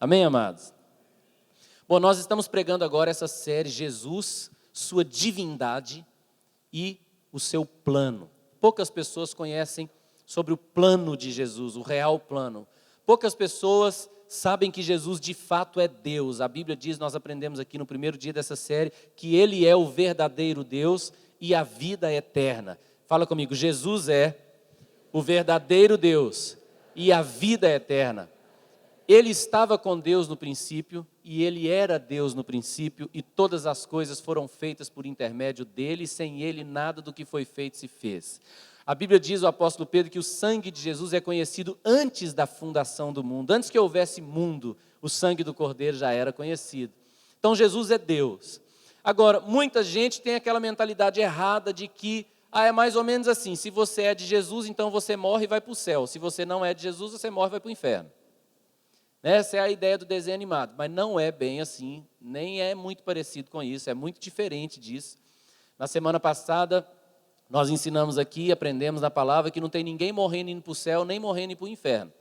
Amém, amados? Bom, nós estamos pregando agora essa série Jesus, sua divindade e o seu plano. Poucas pessoas conhecem sobre o plano de Jesus, o real plano. Poucas pessoas sabem que Jesus de fato é Deus. A Bíblia diz, nós aprendemos aqui no primeiro dia dessa série, que Ele é o verdadeiro Deus e a vida eterna. Fala comigo, Jesus é o verdadeiro Deus e a vida eterna. Ele estava com Deus no princípio e Ele era Deus no princípio e todas as coisas foram feitas por intermédio dEle e sem Ele nada do que foi feito se fez. A Bíblia diz, o apóstolo Pedro, que o sangue de Jesus é conhecido antes da fundação do mundo. Antes que houvesse mundo, o sangue do Cordeiro já era conhecido. Então Jesus é Deus. Agora, muita gente tem aquela mentalidade errada de que, é mais ou menos assim, se você é de Jesus, então você morre e vai para o céu. Se você não é de Jesus, você morre e vai para o inferno. Essa é a ideia do desenho animado, mas não é bem assim, nem é muito parecido com isso, é muito diferente disso. Na semana passada, nós ensinamos aqui, aprendemos na palavra que não tem ninguém morrendo indo para o céu, nem morrendo indo para o inferno.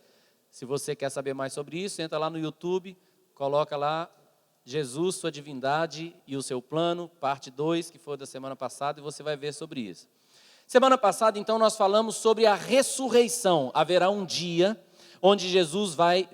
Se você quer saber mais sobre isso, entra lá no YouTube, coloca lá Jesus, sua divindade e o seu plano, parte 2, que foi da semana passada, e você vai ver sobre isso. Semana passada, então, nós falamos sobre a ressurreição. Haverá um dia onde Jesus vai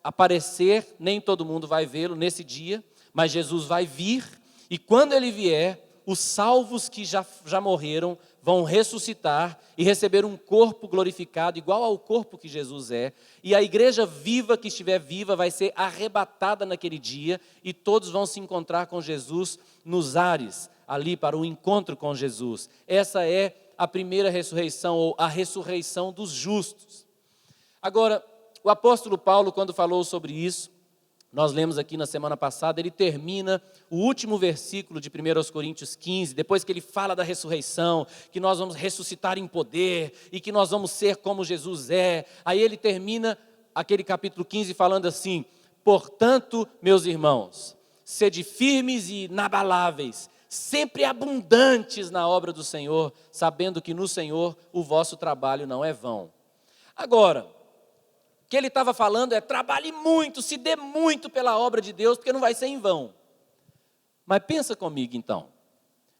aparecer, nem todo mundo vai vê-lo nesse dia, mas Jesus vai vir, e quando Ele vier, os salvos que já morreram vão ressuscitar e receber um corpo glorificado, igual ao corpo que Jesus é, e a igreja viva que estiver viva vai ser arrebatada naquele dia, e todos vão se encontrar com Jesus nos ares, ali para o encontro com Jesus. Essa é a primeira ressurreição, ou a ressurreição dos justos. Agora, o apóstolo Paulo, quando falou sobre isso, nós lemos aqui na semana passada, ele termina o último versículo de 1 Coríntios 15, depois que ele fala da ressurreição, que nós vamos ressuscitar em poder e que nós vamos ser como Jesus é. Aí ele termina aquele capítulo 15 falando assim: portanto, meus irmãos, sede firmes e inabaláveis, sempre abundantes na obra do Senhor, sabendo que no Senhor o vosso trabalho não é vão. Agora, o que ele estava falando é: trabalhe muito, se dê muito pela obra de Deus, porque não vai ser em vão. Mas pensa comigo então,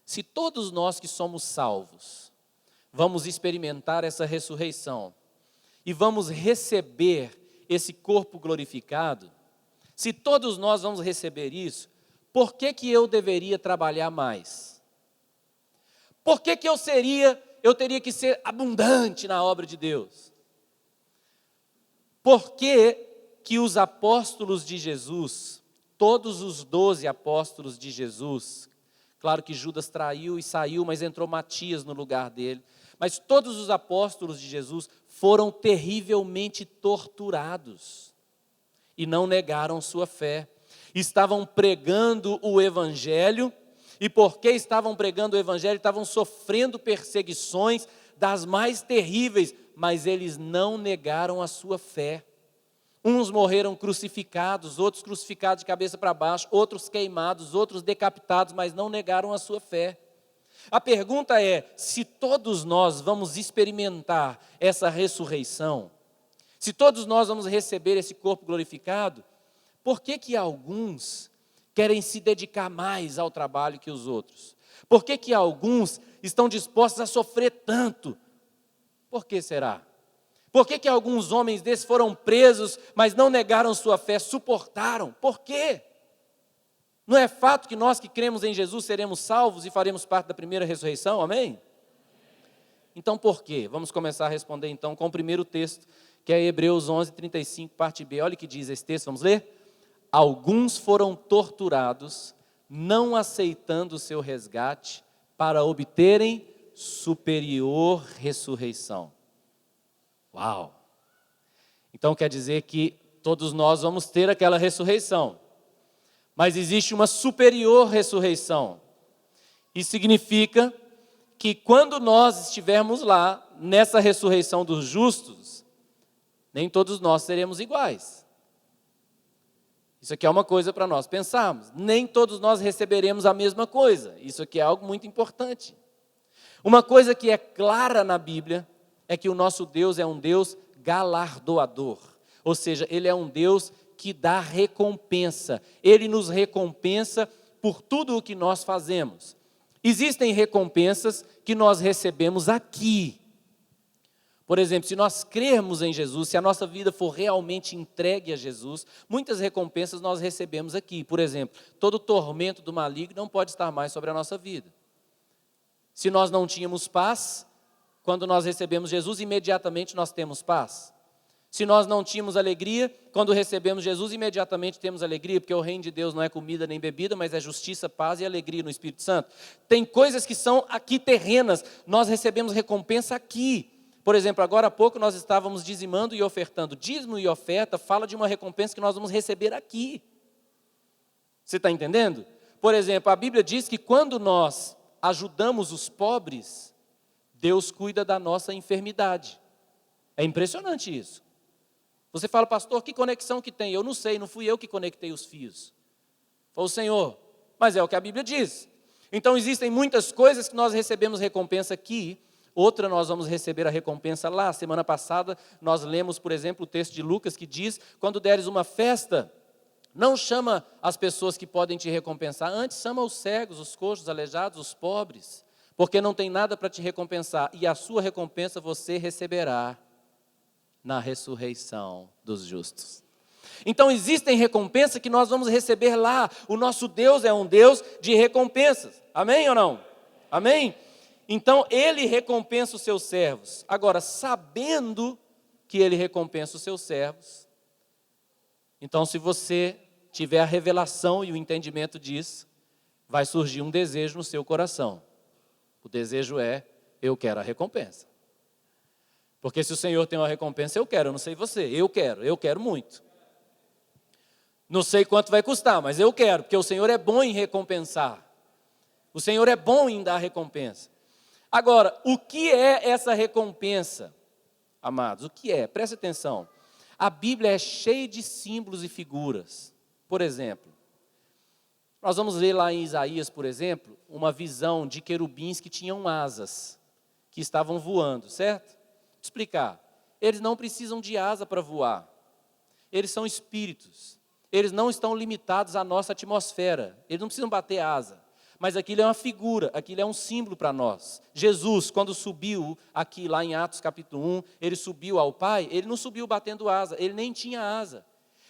se todos nós que somos salvos, vamos experimentar essa ressurreição, e vamos receber esse corpo glorificado, se todos nós vamos receber isso, por que eu deveria trabalhar mais? Por que eu teria que ser abundante na obra de Deus? Por que os apóstolos de Jesus, todos os 12 apóstolos de Jesus, claro que Judas traiu e saiu, mas entrou Matias no lugar dele, mas todos os apóstolos de Jesus foram terrivelmente torturados e não negaram sua fé. Estavam pregando o Evangelho, e porque estavam pregando o Evangelho, estavam sofrendo perseguições das mais terríveis, mas eles não negaram a sua fé. Uns morreram crucificados, outros crucificados de cabeça para baixo, outros queimados, outros decapitados, mas não negaram a sua fé. A pergunta é: se todos nós vamos experimentar essa ressurreição, se todos nós vamos receber esse corpo glorificado, por que alguns querem se dedicar mais ao trabalho que os outros? Por que alguns estão dispostos a sofrer tanto? Por que será? Por que alguns homens desses foram presos, mas não negaram sua fé, suportaram? Por quê? Não é fato que nós que cremos em Jesus seremos salvos e faremos parte da primeira ressurreição, amém? Então por quê? Vamos começar a responder então com o primeiro texto, que é Hebreus 11, 35, parte B. Olha o que diz esse texto, vamos ler? Alguns foram torturados, não aceitando o seu resgate, para obterem superior ressurreição. Uau! Então quer dizer que todos nós vamos ter aquela ressurreição, mas existe uma superior ressurreição. Isso significa que quando nós estivermos lá, nessa ressurreição dos justos, nem todos nós seremos iguais. Isso aqui é uma coisa para nós pensarmos. Nem todos nós receberemos a mesma coisa. Isso aqui é algo muito importante. Uma coisa que é clara na Bíblia é que o nosso Deus é um Deus galardoador. Ou seja, Ele é um Deus que dá recompensa. Ele nos recompensa por tudo o que nós fazemos. Existem recompensas que nós recebemos aqui. Por exemplo, se nós crermos em Jesus, se a nossa vida for realmente entregue a Jesus, muitas recompensas nós recebemos aqui. Por exemplo, todo tormento do maligno não pode estar mais sobre a nossa vida. Se nós não tínhamos paz, quando nós recebemos Jesus, imediatamente nós temos paz. Se nós não tínhamos alegria, quando recebemos Jesus, imediatamente temos alegria, porque o reino de Deus não é comida nem bebida, mas é justiça, paz e alegria no Espírito Santo. Tem coisas que são aqui terrenas, nós recebemos recompensa aqui. Por exemplo, agora há pouco nós estávamos dizimando e ofertando. Dízimo e oferta fala de uma recompensa que nós vamos receber aqui. Você está entendendo? Por exemplo, a Bíblia diz que quando nós ajudamos os pobres, Deus cuida da nossa enfermidade. É impressionante isso. Você fala, pastor, que conexão que tem? Eu não sei, não fui eu que conectei os fios. Foi o Senhor. Mas é o que a Bíblia diz. Então existem muitas coisas que nós recebemos recompensa aqui, outra nós vamos receber a recompensa lá. Semana passada nós lemos, por exemplo, o texto de Lucas que diz, quando deres uma festa, não chama as pessoas que podem te recompensar, antes chama os cegos, os coxos, os aleijados, os pobres, porque não tem nada para te recompensar, e a sua recompensa você receberá na ressurreição dos justos. Então existem recompensas que nós vamos receber lá. O nosso Deus é um Deus de recompensas. Amém ou não? Amém? Então Ele recompensa os seus servos. Agora, sabendo que Ele recompensa os seus servos, então se você tiver a revelação e o entendimento disso, vai surgir um desejo no seu coração. O desejo é, eu quero a recompensa. Porque se o Senhor tem uma recompensa, eu quero, eu não sei você, eu quero muito. Não sei quanto vai custar, mas eu quero, porque o Senhor é bom em recompensar. O Senhor é bom em dar recompensa. Agora, o que é essa recompensa, amados? O que é? Preste atenção. A Bíblia é cheia de símbolos e figuras. Por exemplo, nós vamos ler lá em Isaías, por exemplo, uma visão de querubins que tinham asas, que estavam voando, certo? Vou explicar. Eles não precisam de asa para voar. Eles são espíritos. Eles não estão limitados à nossa atmosfera. Eles não precisam bater asa. Mas aquilo é uma figura, aquilo é um símbolo para nós. Jesus, quando subiu aqui lá em Atos capítulo 1, ele subiu ao Pai, ele não subiu batendo asa, ele nem tinha asa.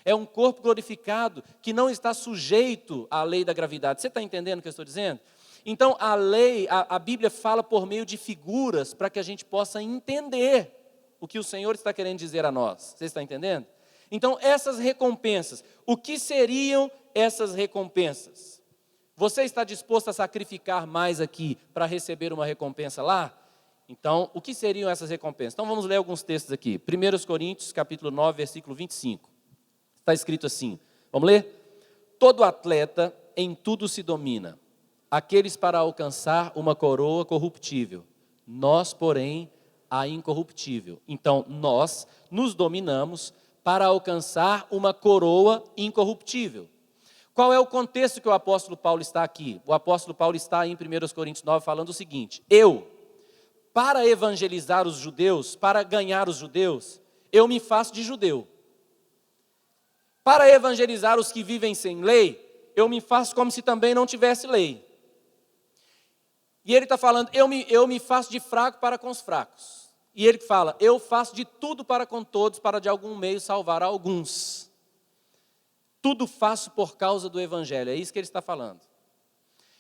É um corpo glorificado que não está sujeito à lei da gravidade. Você está entendendo o que eu estou dizendo? Então, a Bíblia fala por meio de figuras para que a gente possa entender o que o Senhor está querendo dizer a nós. Você está entendendo? Então, essas recompensas, o que seriam essas recompensas? Você está disposto a sacrificar mais aqui para receber uma recompensa lá? Então, o que seriam essas recompensas? Então, vamos ler alguns textos aqui. 1 Coríntios, capítulo 9, versículo 25. Está escrito assim, vamos ler? Todo atleta em tudo se domina. Aqueles para alcançar uma coroa corruptível, nós, porém, a incorruptível. Então, nós nos dominamos para alcançar uma coroa incorruptível. Qual é o contexto que o apóstolo Paulo está aqui? O apóstolo Paulo está em 1 Coríntios 9 falando o seguinte, para evangelizar os judeus, para ganhar os judeus, eu me faço de judeu. Para evangelizar os que vivem sem lei, eu me faço como se também não tivesse lei. E ele está falando, eu me faço de fraco para com os fracos. E ele fala, eu faço de tudo para com todos, para de algum meio salvar alguns. Tudo faço por causa do Evangelho, é isso que ele está falando.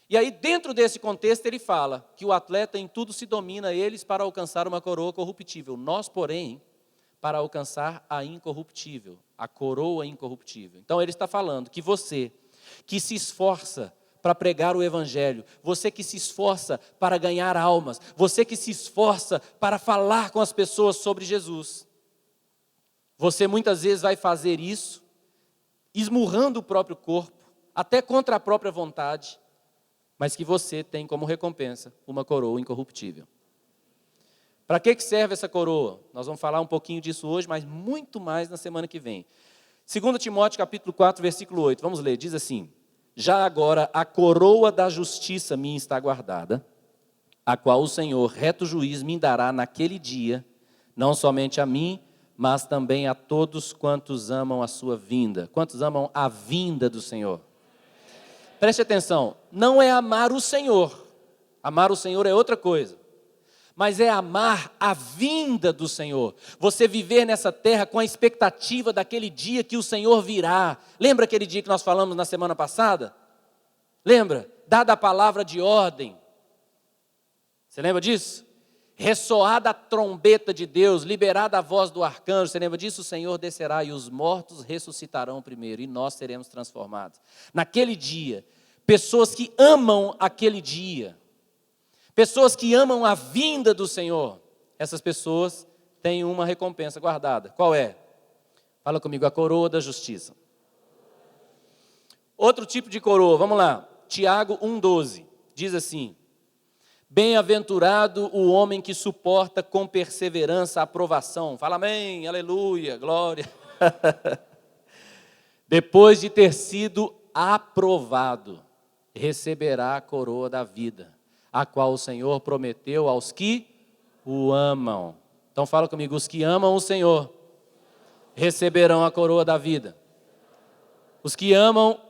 E aí, dentro desse contexto, ele fala que o atleta em tudo se domina, eles para alcançar uma coroa corruptível. Nós, porém, para alcançar a incorruptível, a coroa incorruptível. Então, ele está falando que você, que se esforça para pregar o Evangelho, você que se esforça para ganhar almas, você que se esforça para falar com as pessoas sobre Jesus, você muitas vezes vai fazer isso, esmurrando o próprio corpo, até contra a própria vontade, mas que você tem como recompensa uma coroa incorruptível. Para que serve essa coroa? Nós vamos falar um pouquinho disso hoje, mas muito mais na semana que vem. 2 Timóteo capítulo 4, versículo 8, vamos ler, diz assim, já agora a coroa da justiça minha está guardada, a qual o Senhor, reto juiz, me dará naquele dia, não somente a mim, mas também a todos quantos amam a sua vinda. Quantos amam a vinda do Senhor? Preste atenção, não é amar o Senhor. Amar o Senhor é outra coisa. Mas é amar a vinda do Senhor. Você viver nessa terra com a expectativa daquele dia que o Senhor virá. Lembra aquele dia que nós falamos na semana passada? Lembra? Dada a palavra de ordem. Você lembra disso? Ressoada a trombeta de Deus, liberada a voz do arcanjo, você lembra disso? O Senhor descerá e os mortos ressuscitarão primeiro e nós seremos transformados. Naquele dia, pessoas que amam aquele dia, pessoas que amam a vinda do Senhor, essas pessoas têm uma recompensa guardada. Qual é? Fala comigo, a coroa da justiça. Outro tipo de coroa, vamos lá. Tiago 1,12, diz assim: bem-aventurado o homem que suporta com perseverança a aprovação. Fala amém, aleluia, glória. Depois de ter sido aprovado, receberá a coroa da vida, a qual o Senhor prometeu aos que o amam. Então fala comigo, os que amam o Senhor receberão a coroa da vida. Os que amam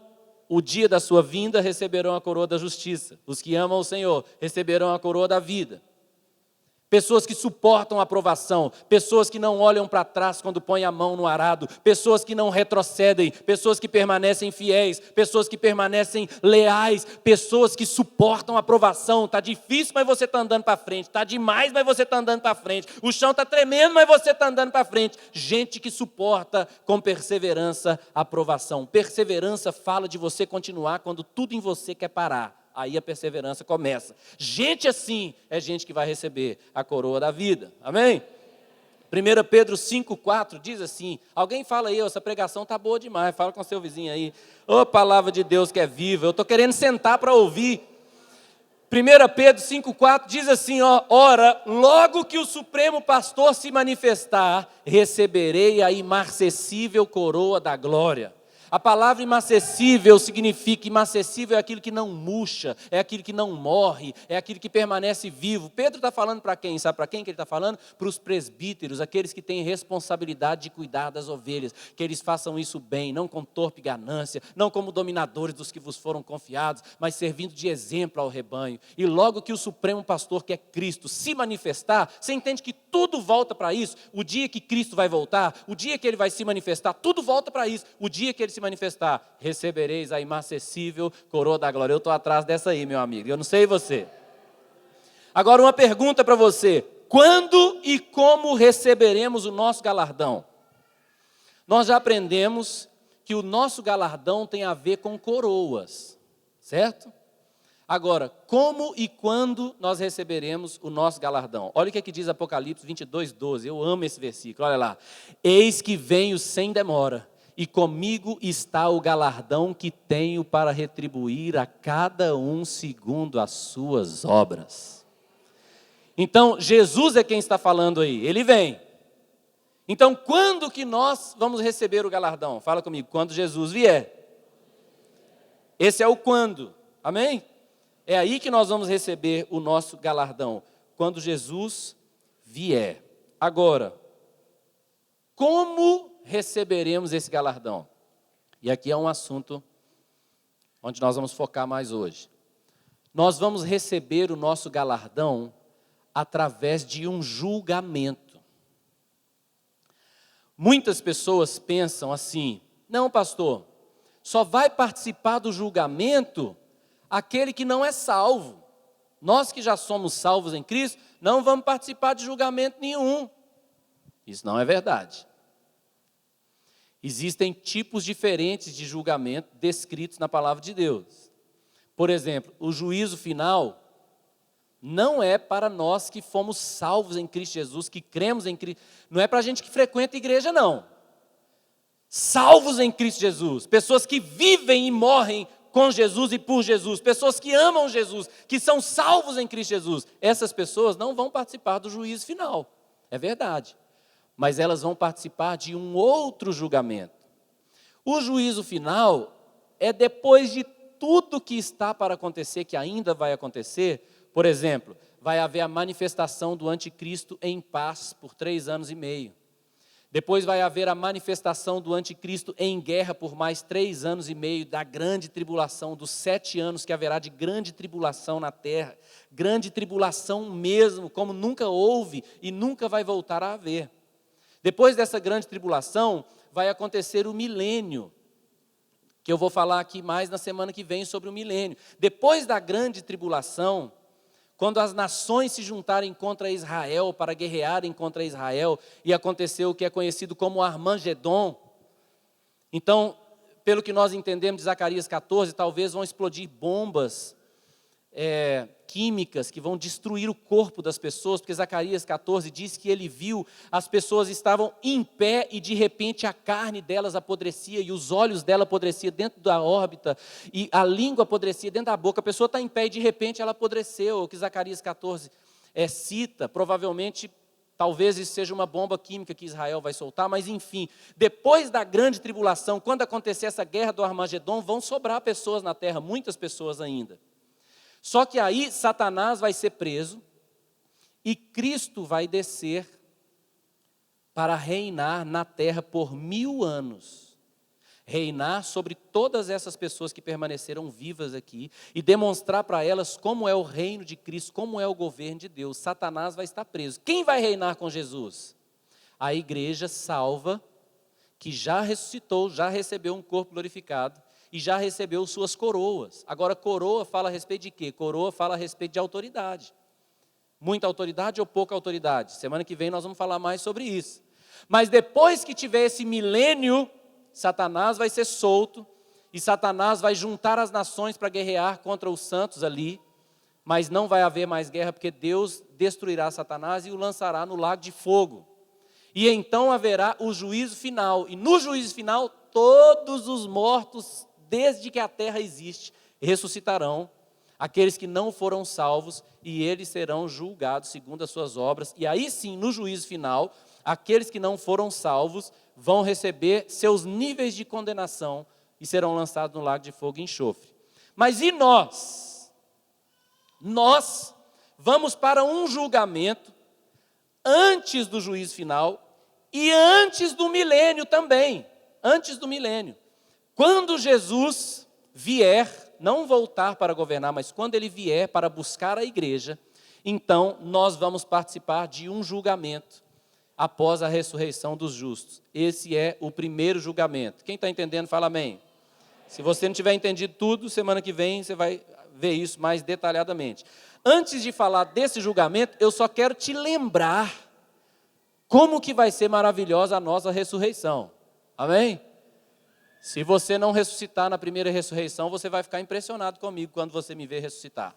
o dia da sua vinda receberão a coroa da justiça. Os que amam o Senhor receberão a coroa da vida. Pessoas que suportam a aprovação, pessoas que não olham para trás quando põem a mão no arado, pessoas que não retrocedem, pessoas que permanecem fiéis, pessoas que permanecem leais, pessoas que suportam a aprovação. Está difícil, mas você está andando para frente. Está demais, mas você está andando para frente. O chão está tremendo, mas você está andando para frente. Gente que suporta com perseverança a aprovação. Perseverança fala de você continuar quando tudo em você quer parar. Aí a perseverança começa. Gente assim é gente que vai receber a coroa da vida. Amém? 1 Pedro 5,4 diz assim, alguém fala aí, essa pregação está boa demais, fala com seu vizinho aí. Ô palavra de Deus que é viva, eu estou querendo sentar para ouvir. 1 Pedro 5,4 diz assim, ora, logo que o Supremo Pastor se manifestar, receberei a imarcessível coroa da glória. A palavra imacessível significa, imacessível é aquilo que não murcha, é aquilo que não morre, é aquilo que permanece vivo. Pedro está falando para quem? Sabe para quem que ele está falando? Para os presbíteros, aqueles que têm responsabilidade de cuidar das ovelhas, que eles façam isso bem, não com torpe ganância, não como dominadores dos que vos foram confiados, mas servindo de exemplo ao rebanho. E logo que o Supremo Pastor, que é Cristo, se manifestar, você entende que tudo volta para isso? O dia que Cristo vai voltar, o dia que Ele vai se manifestar, tudo volta para isso. O dia que Ele se manifestar, recebereis a imacessível coroa da glória. Eu estou atrás dessa aí, meu amigo, eu não sei você. Agora uma pergunta para você, quando e como receberemos o nosso galardão? Nós já aprendemos que o nosso galardão tem a ver com coroas, certo? Agora, como e quando nós receberemos o nosso galardão? Olha o que aqui diz Apocalipse 22:12, eu amo esse versículo, olha lá. Eis que venho sem demora, e comigo está o galardão que tenho para retribuir a cada um segundo as suas obras. Então, Jesus é quem está falando aí, Ele vem. Então, quando que nós vamos receber o galardão? Fala comigo, quando Jesus vier. Esse é o quando, amém? É aí que nós vamos receber o nosso galardão, quando Jesus vier. Agora, como receberemos esse galardão? E aqui é um assunto onde nós vamos focar mais hoje. Nós vamos receber o nosso galardão através de um julgamento. Muitas pessoas pensam assim, não pastor, só vai participar do julgamento aquele que não é salvo. Nós que já somos salvos em Cristo, não vamos participar de julgamento nenhum. Isso não é verdade. Existem tipos diferentes de julgamento descritos na palavra de Deus. Por exemplo, o juízo final não é para nós que fomos salvos em Cristo Jesus, que cremos em Cristo. Não é para a gente que frequenta a igreja, não. Salvos em Cristo Jesus, pessoas que vivem e morrem com Jesus e por Jesus, pessoas que amam Jesus, que são salvos em Cristo Jesus. Essas pessoas não vão participar do juízo final, é verdade. Mas elas vão participar de um outro julgamento. O juízo final é depois de tudo que está para acontecer, que ainda vai acontecer. Por exemplo, vai haver a manifestação do anticristo em paz por 3 anos e meio. Depois vai haver a manifestação do anticristo em guerra por mais 3 anos e meio, da grande tribulação, dos 7 anos que haverá de grande tribulação na terra. Grande tribulação mesmo, como nunca houve e nunca vai voltar a haver. Depois dessa grande tribulação, vai acontecer o milênio, que eu vou falar aqui mais na semana que vem sobre o milênio. Depois da grande tribulação, quando as nações se juntarem contra Israel, para guerrearem contra Israel, e aconteceu o que é conhecido como Armagedon. Então, pelo que nós entendemos de Zacarias 14, talvez vão explodir bombas químicas que vão destruir o corpo das pessoas, porque Zacarias 14 diz que ele viu as pessoas estavam em pé e de repente a carne delas apodrecia e os olhos dela apodrecia dentro da órbita e a língua apodrecia dentro da boca. A pessoa está em pé e de repente ela apodreceu, o que Zacarias 14 cita, provavelmente, talvez isso seja uma bomba química que Israel vai soltar, mas enfim, depois da grande tribulação, quando acontecer essa guerra do Armagedon, vão sobrar pessoas na terra, muitas pessoas ainda. Só que aí Satanás vai ser preso e Cristo vai descer para reinar na terra por 1000 anos. Reinar sobre todas essas pessoas que permaneceram vivas aqui e demonstrar para elas como é o reino de Cristo, como é o governo de Deus. Satanás vai estar preso. Quem vai reinar com Jesus? A igreja salva, que já ressuscitou, já recebeu um corpo glorificado, e já recebeu suas coroas. Agora, coroa fala a respeito de quê? Coroa fala a respeito de autoridade. Muita autoridade ou pouca autoridade? Semana que vem nós vamos falar mais sobre isso. Mas depois que tiver esse milênio, Satanás vai ser solto, e Satanás vai juntar as nações para guerrear contra os santos ali, mas não vai haver mais guerra, porque Deus destruirá Satanás e o lançará no lago de fogo. E então haverá o juízo final, e no juízo final, todos os mortos desde que a terra existe, ressuscitarão, aqueles que não foram salvos, e eles serão julgados segundo as suas obras. E aí sim, no juízo final, aqueles que não foram salvos vão receber seus níveis de condenação e serão lançados no lago de fogo e enxofre. Mas e nós? Nós vamos para um julgamento antes do juízo final e antes do milênio também, antes do milênio. Quando Jesus vier, não voltar para governar, mas quando ele vier para buscar a igreja, então nós vamos participar de um julgamento após a ressurreição dos justos. Esse é o primeiro julgamento. Quem está entendendo, fala amém. Se você não tiver entendido tudo, semana que vem você vai ver isso mais detalhadamente. Antes de falar desse julgamento, eu só quero te lembrar como que vai ser maravilhosa a nossa ressurreição. Amém? Se você não ressuscitar na primeira ressurreição, você vai ficar impressionado comigo quando você me ver ressuscitar.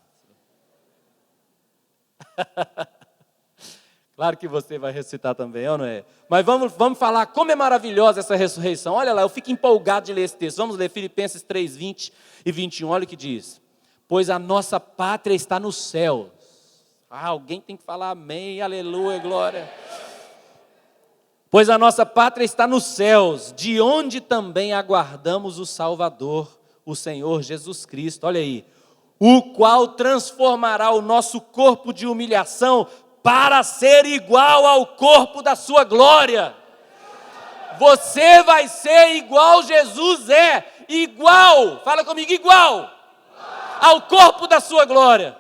Claro que você vai ressuscitar também, ou não é? Mas vamos falar como é maravilhosa essa ressurreição. Olha lá, eu fico empolgado de ler esse texto. Vamos ler Filipenses 3, 20 e 21. Olha o que diz. Pois a nossa pátria está nos céus. Alguém tem que falar amém, aleluia, glória. Pois a nossa pátria está nos céus, de onde também aguardamos o Salvador, o Senhor Jesus Cristo. Olha aí. O qual transformará o nosso corpo de humilhação para ser igual ao corpo da sua glória. Você vai ser igual Jesus é. Igual, fala comigo, igual ao corpo da sua glória.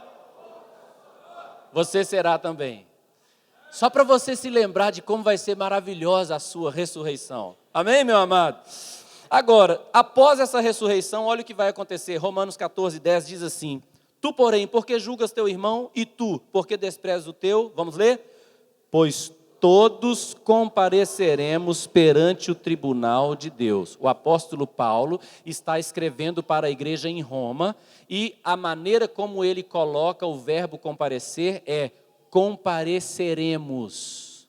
Você será também. Só para você se lembrar de como vai ser maravilhosa a sua ressurreição. Amém, meu amado? Agora, após essa ressurreição, olha o que vai acontecer. Romanos 14, 10 diz assim. Tu, porém, porque julgas teu irmão, e tu, porque desprezas o teu, vamos ler? Pois todos compareceremos perante o tribunal de Deus. O apóstolo Paulo está escrevendo para a igreja em Roma, e a maneira como ele coloca o verbo comparecer é compareceremos.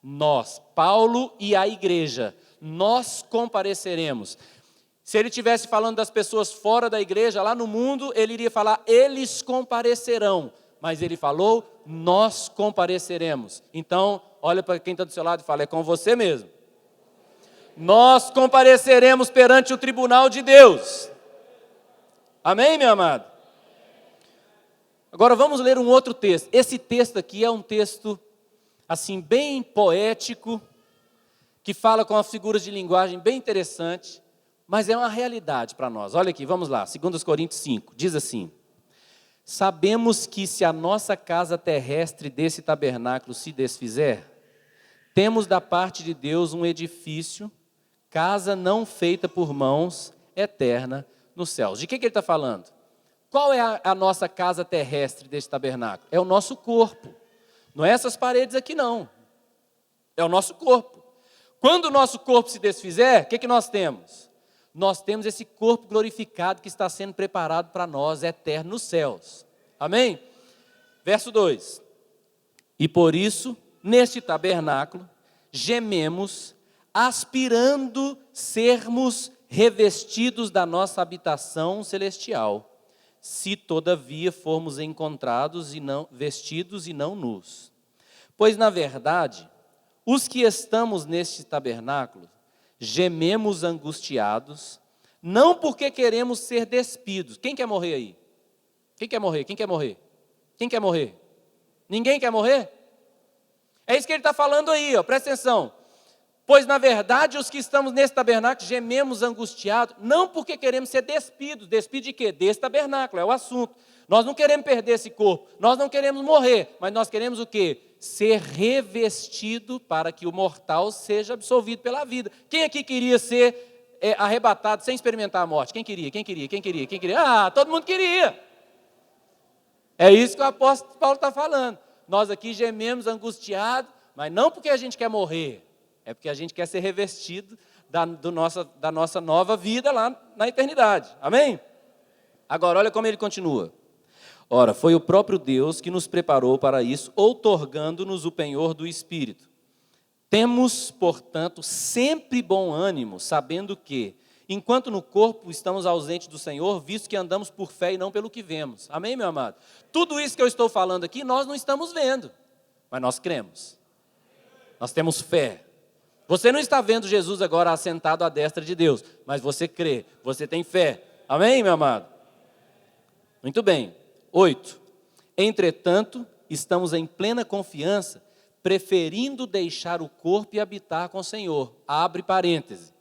Nós, Paulo e a igreja, nós compareceremos. Se ele estivesse falando das pessoas fora da igreja, lá no mundo, ele iria falar, eles comparecerão. Mas ele falou, nós compareceremos. Então, olha para quem está do seu lado e fala, é com você mesmo. Nós compareceremos perante o tribunal de Deus. Amém, meu amado? Agora vamos ler um outro texto. Esse texto aqui é um texto, assim, bem poético, que fala com as figuras de linguagem bem interessante, mas é uma realidade para nós. Olha aqui, vamos lá, 2 Coríntios 5, diz assim: sabemos que se a nossa casa terrestre desse tabernáculo se desfizer, temos da parte de Deus um edifício, casa não feita por mãos, eterna nos céus. De que ele está falando? Qual é a nossa casa terrestre desse tabernáculo? É o nosso corpo. Não é essas paredes aqui não. É o nosso corpo. Quando o nosso corpo se desfizer, o que nós temos? Nós temos esse corpo glorificado que está sendo preparado para nós, eterno nos céus. Amém? Verso 2. E por isso, neste tabernáculo, gememos, aspirando sermos revestidos da nossa habitação celestial, se todavia formos encontrados e não vestidos e não nus. Pois na verdade, os que estamos neste tabernáculo, gememos angustiados, não porque queremos ser despidos. Quem quer morrer aí? Quem quer morrer? Quem quer morrer? Quem quer morrer? Ninguém quer morrer? É isso que ele está falando aí, ó, presta atenção. Pois, na verdade, os que estamos nesse tabernáculo gememos angustiados, não porque queremos ser despidos. Despido de quê? Desse tabernáculo, é o assunto. Nós não queremos perder esse corpo, nós não queremos morrer, mas nós queremos o quê? Ser revestido para que o mortal seja absolvido pela vida. Quem aqui queria ser arrebatado sem experimentar a morte? Quem queria? Quem queria? Quem queria? Quem queria? Ah, todo mundo queria. É isso que o apóstolo Paulo está falando. Nós aqui gememos angustiados, mas não porque a gente quer morrer, é porque a gente quer ser revestido da nossa nova vida lá na eternidade. Amém? Agora, olha como ele continua. Ora, foi o próprio Deus que nos preparou para isso, outorgando-nos o penhor do Espírito. Temos, portanto, sempre bom ânimo, sabendo que, enquanto no corpo estamos ausentes do Senhor, visto que andamos por fé e não pelo que vemos. Amém, meu amado? Tudo isso que eu estou falando aqui, nós não estamos vendo, mas nós cremos. Nós temos fé. Você não está vendo Jesus agora assentado à destra de Deus, mas você crê, você tem fé. Amém, meu amado? Muito bem. 8. Entretanto, estamos em plena confiança, preferindo deixar o corpo e habitar com o Senhor. Abre parêntese.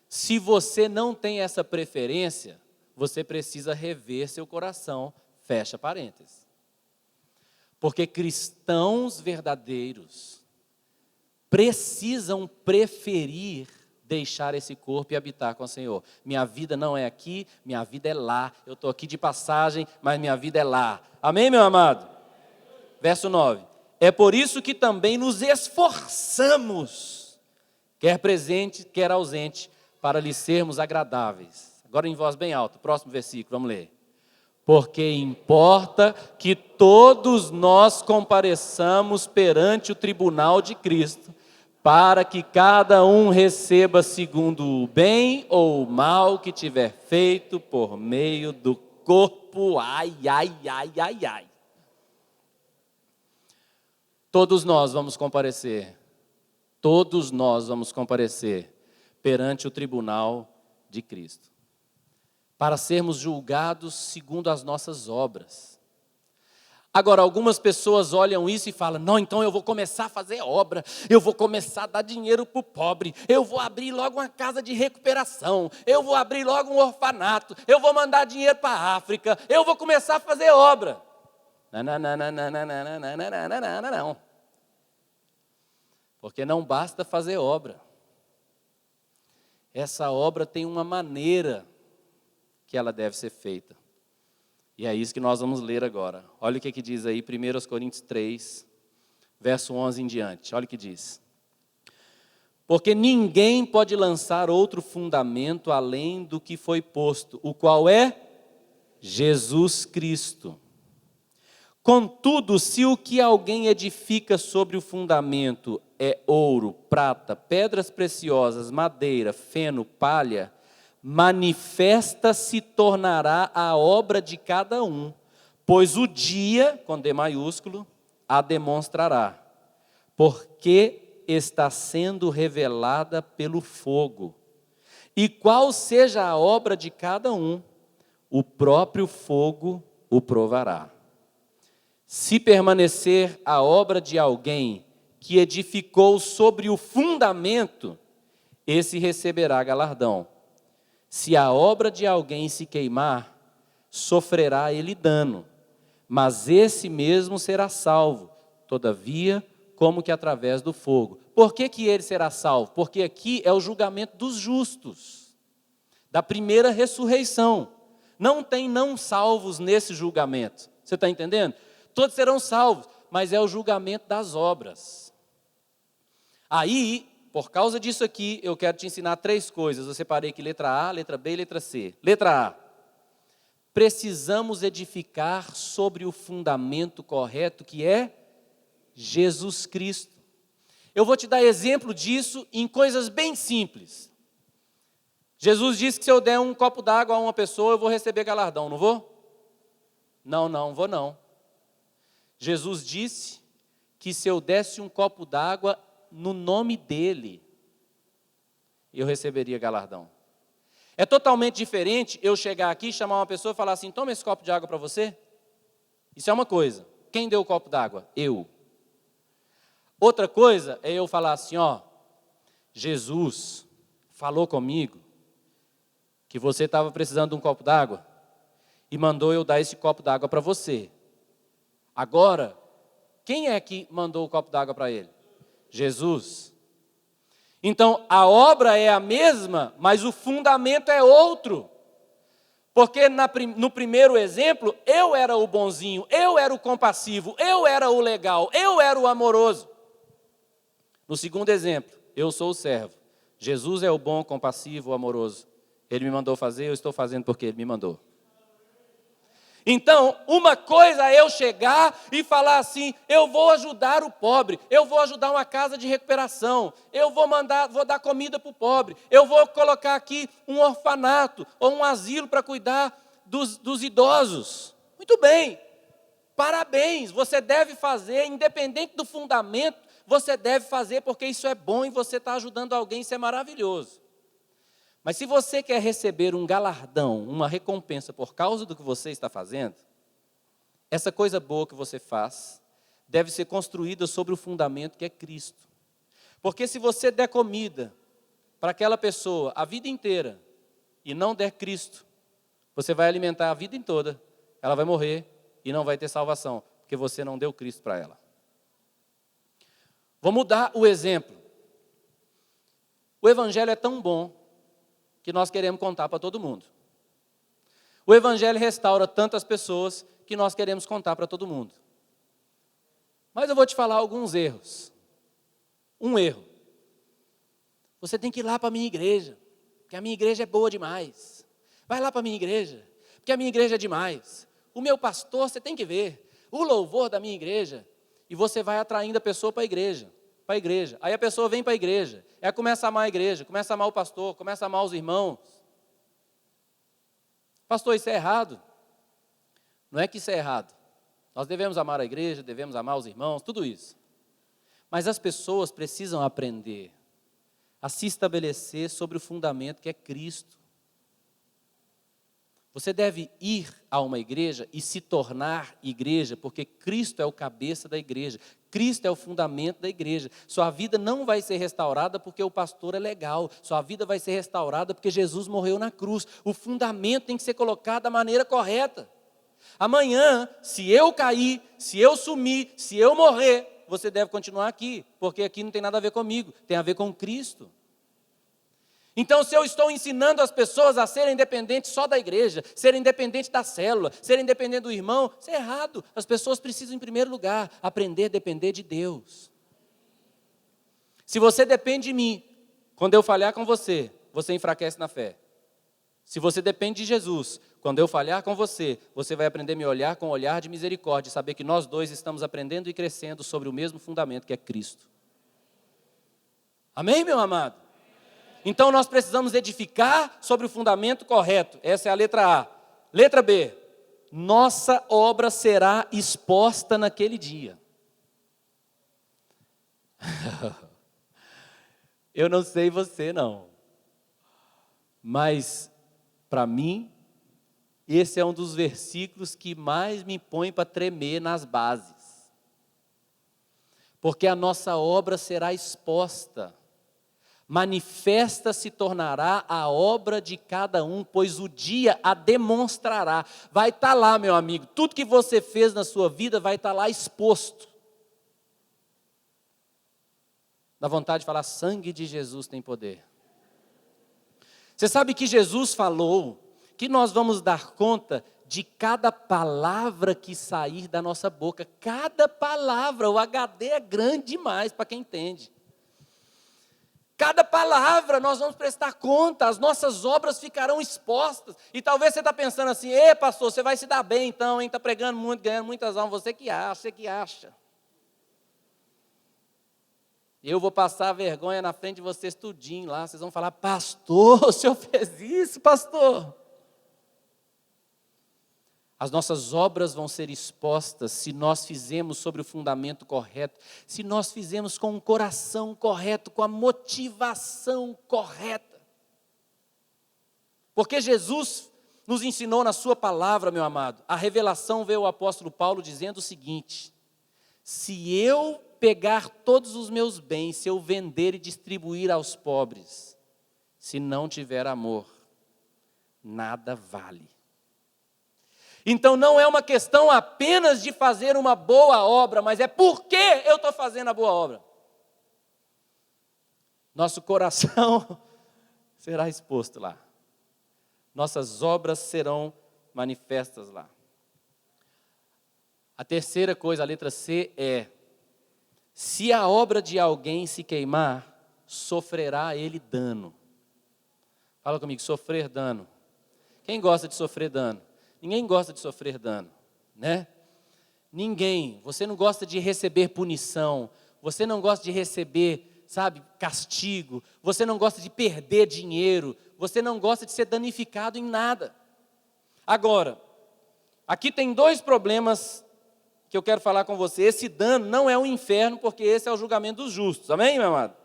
Se você não tem essa preferência, você precisa rever seu coração. Fecha parênteses. Porque cristãos verdadeiros precisam preferir deixar esse corpo e habitar com o Senhor. Minha vida não é aqui, minha vida é lá. Eu estou aqui de passagem, mas minha vida é lá. Amém, meu amado? Verso 9. É por isso que também nos esforçamos, quer presente, quer ausente, para lhe sermos agradáveis. Agora em voz bem alta, próximo versículo, vamos ler. Porque importa que todos nós compareçamos perante o tribunal de Cristo, para que cada um receba segundo o bem ou o mal que tiver feito por meio do corpo. Ai, ai, ai, ai, ai. Todos nós vamos comparecer. Todos nós vamos comparecer perante o tribunal de Cristo, para sermos julgados segundo as nossas obras. Agora, algumas pessoas olham isso e falam, não, então eu vou começar a fazer obra, eu vou começar a dar dinheiro para o pobre, eu vou abrir logo uma casa de recuperação, eu vou abrir logo um orfanato, eu vou mandar dinheiro para a África, eu vou começar a fazer obra. Não. Porque não basta fazer obra. Essa obra tem uma maneira que ela deve ser feita. E é isso que nós vamos ler agora. Olha o que diz aí, 1 Coríntios 3, verso 11 em diante. Olha o que diz. Porque ninguém pode lançar outro fundamento além do que foi posto, o qual é Jesus Cristo. Contudo, se o que alguém edifica sobre o fundamento é ouro, prata, pedras preciosas, madeira, feno, palha, manifesta se tornará a obra de cada um, pois o dia, com D maiúsculo, a demonstrará, porque está sendo revelada pelo fogo. E qual seja a obra de cada um, o próprio fogo o provará. Se permanecer a obra de alguém que edificou sobre o fundamento, esse receberá galardão. Se a obra de alguém se queimar, sofrerá ele dano, mas esse mesmo será salvo, todavia, como que através do fogo. Por que que ele será salvo? Porque aqui é o julgamento dos justos, da primeira ressurreição. Não tem não salvos nesse julgamento. Você está entendendo? Todos serão salvos, mas é o julgamento das obras. Aí, por causa disso aqui, eu quero te ensinar 3 coisas. Eu separei aqui letra A, letra B e letra C. Letra A. Precisamos edificar sobre o fundamento correto, que é Jesus Cristo. Eu vou te dar exemplo disso em coisas bem simples. Jesus disse que se eu der um copo d'água a uma pessoa, eu vou receber galardão, não vou? Não vou não. Jesus disse que se eu desse um copo d'água no nome dele, eu receberia galardão. É totalmente diferente eu chegar aqui, chamar uma pessoa e falar assim, toma esse copo de água para você. Isso é uma coisa. Quem deu o copo d'água? Eu. Outra coisa é eu falar assim, ó, Jesus falou comigo que você estava precisando de um copo d'água e mandou eu dar esse copo d'água para você. Agora, quem é que mandou o copo d'água para ele? Jesus. Então, a obra é a mesma, mas o fundamento é outro. Porque no primeiro exemplo, eu era o bonzinho, eu era o compassivo, eu era o legal, eu era o amoroso. No segundo exemplo, eu sou o servo. Jesus é o bom, compassivo, o amoroso. Ele me mandou fazer, eu estou fazendo porque Ele me mandou. Então, uma coisa é eu chegar e falar assim, eu vou ajudar o pobre, eu vou ajudar uma casa de recuperação, eu vou dar comida para o pobre, eu vou colocar aqui um orfanato ou um asilo para cuidar dos idosos. Muito bem, parabéns, você deve fazer, independente do fundamento, você deve fazer porque isso é bom e você está ajudando alguém, isso é maravilhoso. Mas se você quer receber um galardão, uma recompensa por causa do que você está fazendo, essa coisa boa que você faz deve ser construída sobre o fundamento que é Cristo. Porque se você der comida para aquela pessoa a vida inteira e não der Cristo, você vai alimentar a vida toda, ela vai morrer e não vai ter salvação, porque você não deu Cristo para ela. Vou mudar o exemplo. O evangelho é tão bom que nós queremos contar para todo mundo. O evangelho restaura tantas pessoas que nós queremos contar para todo mundo. Mas eu vou te falar alguns erros. Um erro. Você tem que ir lá para a minha igreja, porque a minha igreja é boa demais. Vai lá para a minha igreja, porque a minha igreja é demais. O meu pastor, você tem que ver, o louvor da minha igreja. E você vai atraindo a pessoa para a igreja. Aí a pessoa vem para a igreja, ela começa a amar a igreja, começa a amar o pastor, começa a amar os irmãos. Pastor, isso é errado? Não é que isso é errado. Nós devemos amar a igreja, devemos amar os irmãos, tudo isso. Mas as pessoas precisam aprender a se estabelecer sobre o fundamento que é Cristo. Você deve ir a uma igreja e se tornar igreja, porque Cristo é o cabeça da igreja. Cristo é o fundamento da igreja. Sua vida não vai ser restaurada porque o pastor é legal. Sua vida vai ser restaurada porque Jesus morreu na cruz. O fundamento tem que ser colocado da maneira correta. Amanhã, se eu cair, se eu sumir, se eu morrer, você deve continuar aqui, porque aqui não tem nada a ver comigo, tem a ver com Cristo. Então, se eu estou ensinando as pessoas a serem independentes só da igreja, serem independentes da célula, serem independentes do irmão, isso é errado. As pessoas precisam, em primeiro lugar, aprender a depender de Deus. Se você depende de mim, quando eu falhar com você, você enfraquece na fé. Se você depende de Jesus, quando eu falhar com você, você vai aprender a me olhar com um olhar de misericórdia, e saber que nós dois estamos aprendendo e crescendo sobre o mesmo fundamento que é Cristo. Amém, meu amado? Então, nós precisamos edificar sobre o fundamento correto. Essa é a letra A. Letra B. Nossa obra será exposta naquele dia. Eu não sei você, não. Mas, para mim, esse é um dos versículos que mais me põe para tremer nas bases. Porque a nossa obra será exposta. Manifesta se tornará a obra de cada um, pois o dia a demonstrará. Vai estar lá, meu amigo, tudo que você fez na sua vida vai estar lá exposto. Dá vontade de falar, sangue de Jesus tem poder. Você sabe que Jesus falou que nós vamos dar conta de cada palavra que sair da nossa boca. Cada palavra, o HD é grande demais para quem entende. Cada palavra nós vamos prestar conta, as nossas obras ficarão expostas. E talvez você está pensando assim, pastor, você vai se dar bem então, hein? Está pregando muito, ganhando muitas almas, você que acha. Eu vou passar vergonha na frente de vocês tudinho lá, vocês vão falar, pastor, o senhor fez isso, pastor? As nossas obras vão ser expostas se nós fizermos sobre o fundamento correto, se nós fizermos com o coração correto, com a motivação correta. Porque Jesus nos ensinou na sua palavra, meu amado, a revelação veio o apóstolo Paulo dizendo o seguinte: se eu pegar todos os meus bens, se eu vender e distribuir aos pobres, se não tiver amor, nada vale. Então não é uma questão apenas de fazer uma boa obra, mas é por que eu estou fazendo a boa obra. Nosso coração será exposto lá. Nossas obras serão manifestas lá. A terceira coisa, a letra C, é: se a obra de alguém se queimar, sofrerá ele dano. Fala comigo, sofrer dano. Quem gosta de sofrer dano? Ninguém gosta de sofrer dano, né? Ninguém. Você não gosta de receber punição. Você não gosta de receber, castigo. Você não gosta de perder dinheiro. Você não gosta de ser danificado em nada. Agora, aqui tem dois problemas que eu quero falar com você. Esse dano não é o inferno, porque esse é o julgamento dos justos. Amém, meu amado?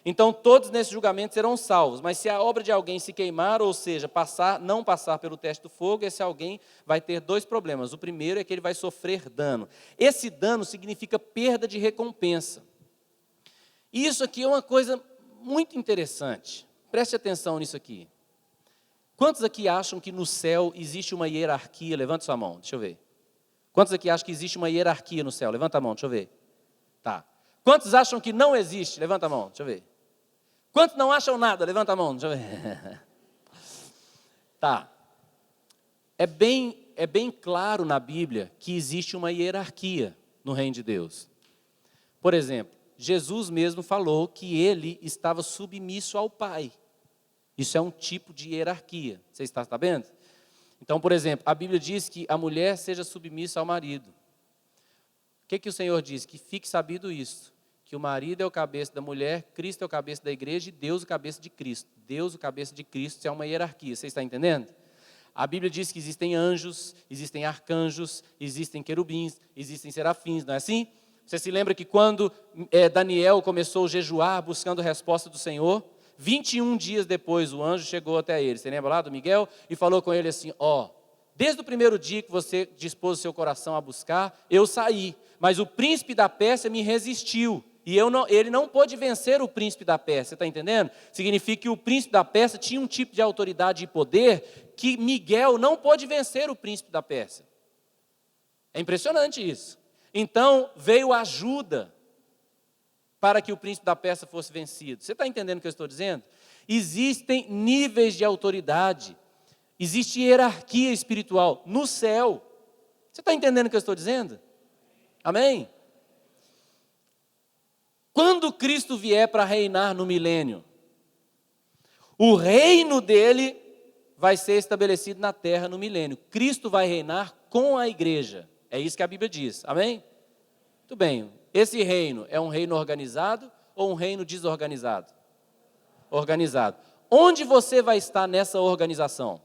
Então, todos nesse julgamento serão salvos. Mas se a obra de alguém se queimar, ou seja, não passar pelo teste do fogo, esse alguém vai ter dois problemas. O primeiro é que ele vai sofrer dano. Esse dano significa perda de recompensa. E isso aqui é uma coisa muito interessante. Preste atenção nisso aqui. Quantos aqui acham que no céu existe uma hierarquia? Levanta sua mão, deixa eu ver. Quantos aqui acham que existe uma hierarquia no céu? Levanta a mão, deixa eu ver. Tá. Quantos acham que não existe? Levanta a mão, deixa eu ver. Quantos não acham nada? Levanta a mão, deixa eu ver. Tá. É bem claro na Bíblia que existe uma hierarquia no reino de Deus. Por exemplo, Jesus mesmo falou que ele estava submisso ao Pai. Isso é um tipo de hierarquia. Você está sabendo? Então, por exemplo, a Bíblia diz que a mulher seja submissa ao marido. O que o Senhor diz? Que fique sabido isso, que o marido é o cabeça da mulher, Cristo é o cabeça da igreja e Deus o cabeça de Cristo. Deus o cabeça de Cristo é uma hierarquia, você está entendendo? A Bíblia diz que existem anjos, existem arcanjos, existem querubins, existem serafins, não é assim? Você se lembra que quando Daniel começou a jejuar buscando a resposta do Senhor, 21 dias depois o anjo chegou até ele, você lembra lá do Miguel? E falou com ele assim, desde o primeiro dia que você dispôs o seu coração a buscar, eu saí, mas o príncipe da Pérsia me resistiu. E ele não pôde vencer o príncipe da Pérsia, está entendendo? Significa que o príncipe da Pérsia tinha um tipo de autoridade e poder que Miguel não pôde vencer o príncipe da Pérsia. É impressionante isso. Então veio ajuda para que o príncipe da Pérsia fosse vencido. Você está entendendo o que eu estou dizendo? Existem níveis de autoridade, existe hierarquia espiritual no céu. Você está entendendo o que eu estou dizendo? Amém? Quando Cristo vier para reinar no milênio, o reino dele vai ser estabelecido na terra no milênio. Cristo vai reinar com a igreja. É isso que a Bíblia diz. Amém? Muito bem. Esse reino é um reino organizado ou um reino desorganizado? Organizado. Onde você vai estar nessa organização?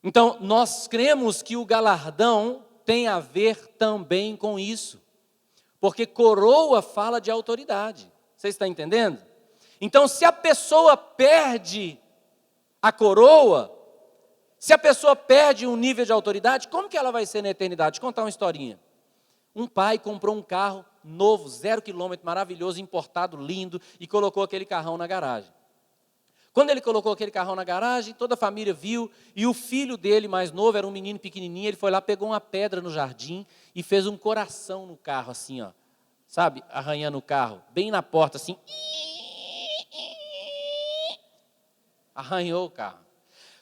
Então, nós cremos que o galardão tem a ver também com isso. Porque coroa fala de autoridade. Você está entendendo? Então, se a pessoa perde a coroa, se a pessoa perde um nível de autoridade, como que ela vai ser na eternidade? Deixa eu contar uma historinha. Um pai comprou um carro novo, 0 quilômetro, maravilhoso, importado, lindo, e colocou aquele carrão na garagem. Quando ele colocou aquele carrão na garagem, toda a família viu, e o filho dele, mais novo, era um menino pequenininho, ele foi lá, pegou uma pedra no jardim e fez um coração no carro, assim, ó, sabe, arranhando o carro, bem na porta, assim, arranhou o carro.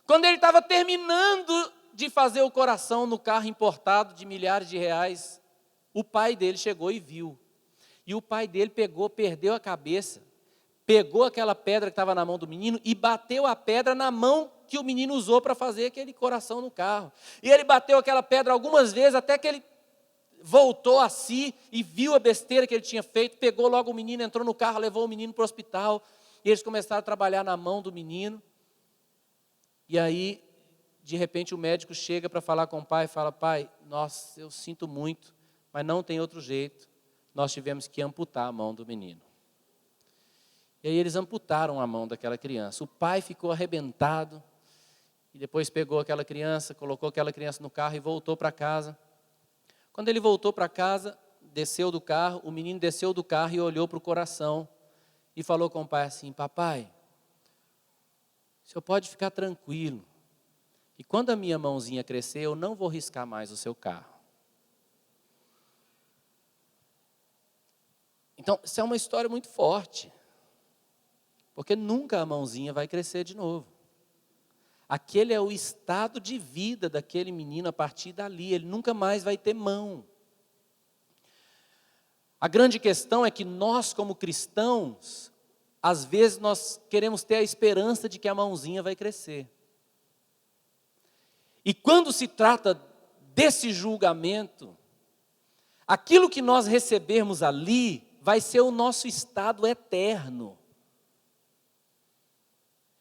Quando ele estava terminando de fazer o coração no carro importado de milhares de reais, o pai dele chegou e viu. E o pai dele perdeu a cabeça, pegou aquela pedra que estava na mão do menino e bateu a pedra na mão que o menino usou para fazer aquele coração no carro. E ele bateu aquela pedra algumas vezes até que ele voltou a si e viu a besteira que ele tinha feito, pegou logo o menino, entrou no carro, levou o menino para o hospital, e eles começaram a trabalhar na mão do menino. E aí, de repente, o médico chega para falar com o pai e fala: pai, nossa, eu sinto muito, mas não tem outro jeito, nós tivemos que amputar a mão do menino. E aí eles amputaram a mão daquela criança. O pai ficou arrebentado, e depois pegou aquela criança, colocou aquela criança no carro e voltou para casa. Quando ele voltou para casa, desceu do carro, o menino desceu do carro e olhou para o coração, e falou com o pai assim: papai, o senhor pode ficar tranquilo, e quando a minha mãozinha crescer, eu não vou riscar mais o seu carro. Então, isso é uma história muito forte, porque nunca a mãozinha vai crescer de novo. Aquele é o estado de vida daquele menino a partir dali, ele nunca mais vai ter mão. A grande questão é que nós, como cristãos, às vezes nós queremos ter a esperança de que a mãozinha vai crescer. E quando se trata desse julgamento, aquilo que nós recebermos ali vai ser o nosso estado eterno.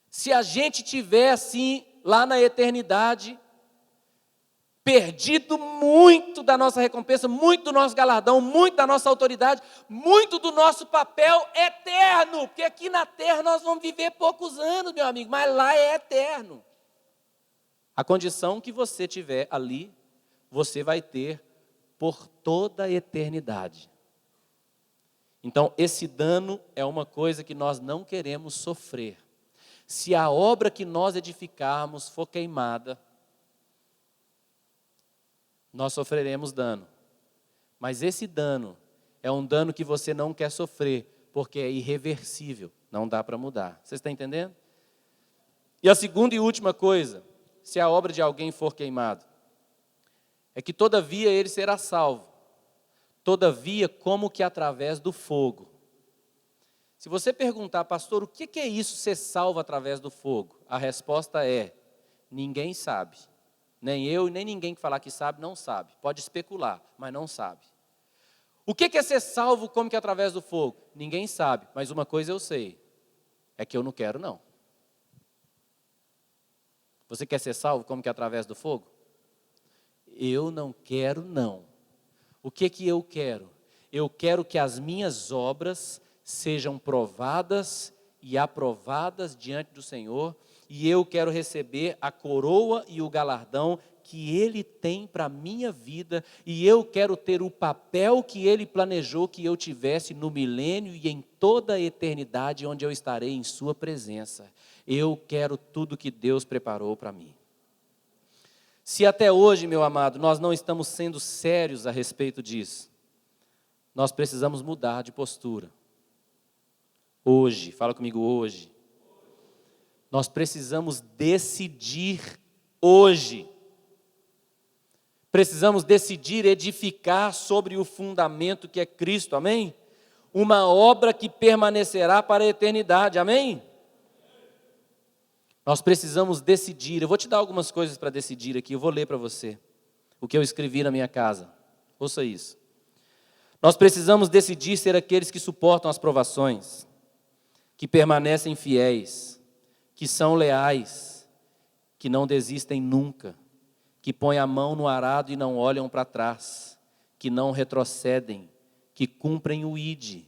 Se a gente tiver assim, lá na eternidade, perdido muito da nossa recompensa, muito do nosso galardão, muito da nossa autoridade, muito do nosso papel eterno, porque aqui na terra nós vamos viver poucos anos, meu amigo, mas lá é eterno. A condição que você tiver ali, você vai ter por toda a eternidade. Então, esse dano é uma coisa que nós não queremos sofrer. Se a obra que nós edificarmos for queimada, nós sofreremos dano. Mas esse dano é um dano que você não quer sofrer, porque é irreversível, não dá para mudar. Você está entendendo? E a segunda e última coisa, se a obra de alguém for queimada, é que todavia ele será salvo. Todavia, como que através do fogo. Se você perguntar, pastor, o que é isso ser salvo através do fogo? A resposta é: ninguém sabe. Nem eu e nem ninguém que falar que sabe, não sabe. Pode especular, mas não sabe. O que é ser salvo como que através do fogo? Ninguém sabe, mas uma coisa eu sei, é que eu não quero não. Você quer ser salvo como que através do fogo? Eu não quero não. O que eu quero? Eu quero que as minhas obras sejam provadas e aprovadas diante do Senhor, e eu quero receber a coroa e o galardão que Ele tem para a minha vida, e eu quero ter o papel que Ele planejou que eu tivesse no milênio e em toda a eternidade, onde eu estarei em Sua presença. Eu quero tudo que Deus preparou para mim. Se até hoje, meu amado, nós não estamos sendo sérios a respeito disso, nós precisamos mudar de postura. Hoje, fala comigo, hoje. Nós precisamos decidir hoje. Precisamos decidir edificar sobre o fundamento que é Cristo, amém? Uma obra que permanecerá para a eternidade, amém? Nós precisamos decidir. Eu vou te dar algumas coisas para decidir aqui, eu vou ler para você o que eu escrevi na minha casa. Ouça isso. Nós precisamos decidir ser aqueles que suportam as provações, que permanecem fiéis, que são leais, que não desistem nunca, que põem a mão no arado e não olham para trás, que não retrocedem, que cumprem o ID,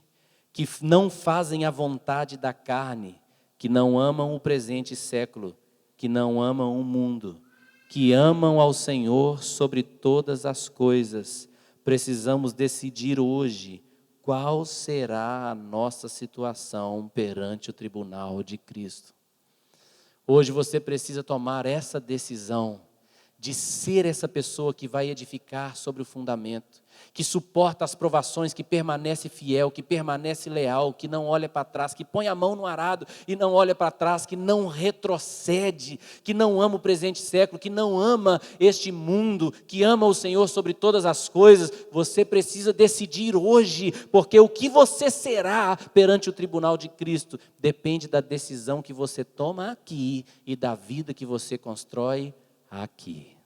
que não fazem a vontade da carne, que não amam o presente século, que não amam o mundo, que amam ao Senhor sobre todas as coisas, precisamos decidir hoje qual será a nossa situação perante o tribunal de Cristo. Hoje você precisa tomar essa decisão de ser essa pessoa que vai edificar sobre o fundamento, que suporta as provações, que permanece fiel, que permanece leal, que não olha para trás, que põe a mão no arado e não olha para trás, que não retrocede, que não ama o presente século, que não ama este mundo, que ama o Senhor sobre todas as coisas. Você precisa decidir hoje, porque o que você será perante o tribunal de Cristo depende da decisão que você toma aqui e da vida que você constrói aqui.